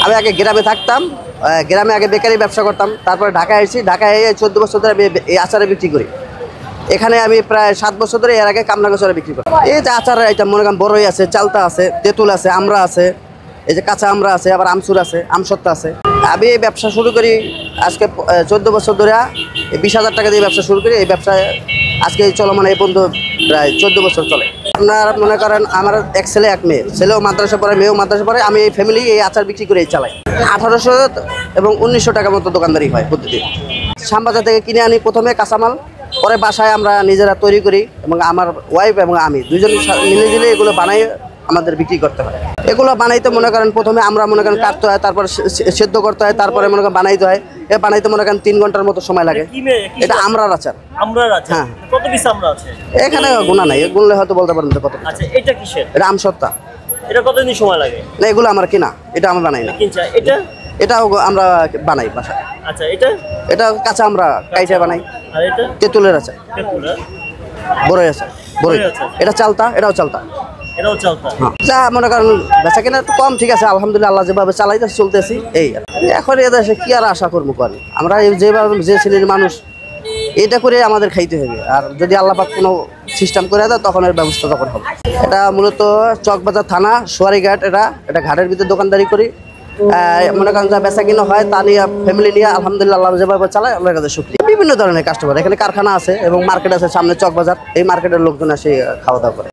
আমি আগে গ্রামে থাকতাম, গ্রামে আগে বেকারি ব্যবসা করতাম, তারপরে ঢাকায় এসেছি। ঢাকায় 14 বছর ধরে আমি এই আচারে বিক্রি করি। এখানে আমি প্রায় 7 বছর ধরে এর আগে কামরাঙ্গাচরে বিক্রি করি। এই যে আচারের আইটেম মনে করেন বড়ই আছে, চালতা আছে, তেঁতুল আছে, আমরা আছে, এই যে কাঁচা আমরা আছে, আবার আমচুর আছে, আমসত্তা আছে। আমি এই ব্যবসা শুরু করি আজকে 14 বছর ধরে। 20,000 টাকা দিয়ে ব্যবসা শুরু করি। এই ব্যবসায় আজকে চলমান এই পর্যন্ত প্রায় 14 বছর চলে। আপনার মনে করেন আমার এক ছেলে এক মেয়ে, ছেলেও মাদ্রাসা পড়ে, মেয়েও মাদ্রাসা পড়ে। আমি এই ফ্যামিলি এই আচার বিক্রি করে চালাই। 1800 এবং 1900 টাকার মতো দোকানদারি হয় প্রতিদিন। শ্যামবাজার থেকে কিনে আনি প্রথমে কাঁচামাল, পরে বাসায় আমরা নিজেরা তৈরি করি এবং আমার ওয়াইফ এবং আমি দুজন মিলে এগুলো বানাই আমাদের বিক্রি করতে হয়। এগুলো বানাইতে মনে করেন প্রথমে আমরা মনে করেন কাটতে হয়, তারপর সেদ্ধ করতে হয়, তারপরে মনে করেন বানাইতে হয়। বানাইতে মনে করেন 3 ঘন্টার মতো সময় লাগে। এটা আমরার আচার। হ্যাঁ, কত পিস আমরা আছে এখানে গোনা নাই, গুনলে হয়তো বলতে পারেন কত। আচ্ছা, এটা কিসের? এটা আমসত্তা। এটা কতদিন সময় লাগে? না, এগুলো আমার কিনা, এটা আমরা বানাই না। এটা এটাও আমরা বানাই বাসায়। আচ্ছা, এটা কাঁচা আমরা কাইটা বানাই। আর এটা তেঁতুলের আচার, বড়ই আচার, বড়ই। এটা চালতা, এটাও চালতা। হ্যাঁ, যা মনে করেন বেচা কেনা একটু কম, ঠিক আছে, আলহামদুলিল্লাহ, আল্লাহ যেভাবে চালাইতেছি চলতেছি। এই এখন এদেশে কি আর আশা করবো করি আমরা, যেভাবে যে শ্রেণীর মানুষ, এটা করে আমাদের খাইতে হবে। আর যদি আল্লাহ পাক কোনো সিস্টেম করে দেয় তখন এর ব্যবস্থা তখন হবে। এটা মূলত চকবাজার থানা, সোয়ারিঘাট। এটা ঘাটের ভিতরে দোকানদারি করি। মনে করেন যা বেচা কিনা হয় তা নিয়ে ফ্যামিলি নিয়ে আলহামদুলিল্লাহ আল্লাহ যেভাবে চালায় আল্লাহর কাছে শুকরিয়া। বিভিন্ন ধরনের কাস্টমার, এখানে কারখানা আছে এবং মার্কেট আছে সামনে চকবাজার। এই মার্কেটের লোকজন আসে খাওয়া দাওয়া করে।